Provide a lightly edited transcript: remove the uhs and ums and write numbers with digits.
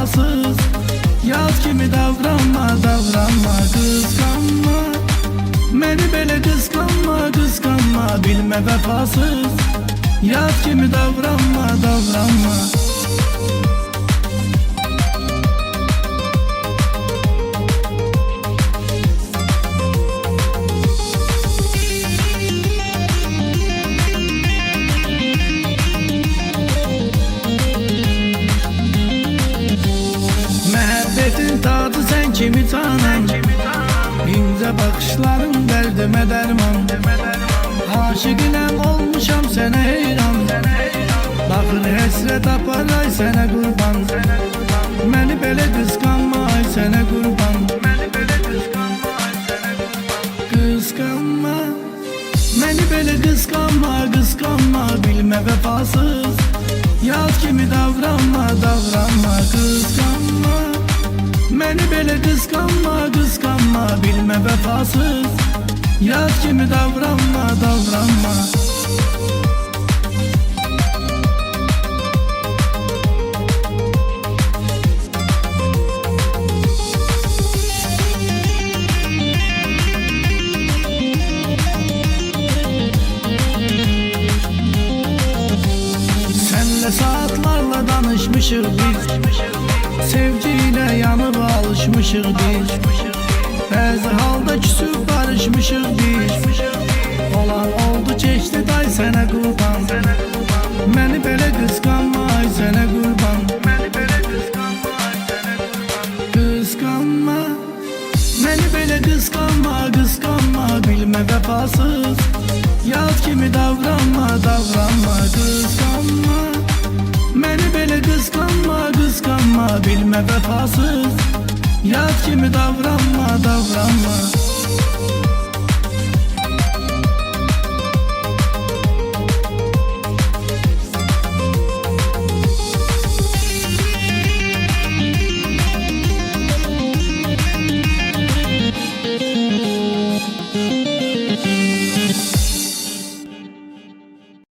vefasız. Yaz kimi davranma, davranma, kıskanma. Məni belə kıskanma, kıskanma, bilmə vefasız. Yaz kimi davranma, davranma. Məhəbbətin tadı sən kimi canan, İncə baxışların dərdimə dərman. Aşıqinəm olmuşam sənə heyran, baxır həsrət aparay sənə qurban. Məni belə qısqanma ay sənə qurban. Qısqanma, məni belə qısqanma, qısqanma, bilmə vefasız. Yaz kimi davranma, davranma, qısqanma. Məni belə qısqanma, qısqanma, bilmə vefasız. Yaz kimi davranma, davranma. Senle saatlarla danışmışıq biz, sevgiyle yanıp alışmışıq biz. Bəzi halda küsüb barışmışıq biz. Olan oldu keçdi day sənə qurban. Məni belə qısqanma ay sənə qurban. Qısqanma, məni belə qısqanma, qısqanma, bilmə vefasız. Yaz kimi davranma, davranma, qısqanma. Məni belə qısqanma, qısqanma, bilmə vefasız. Yaz kimi davranma, davranma.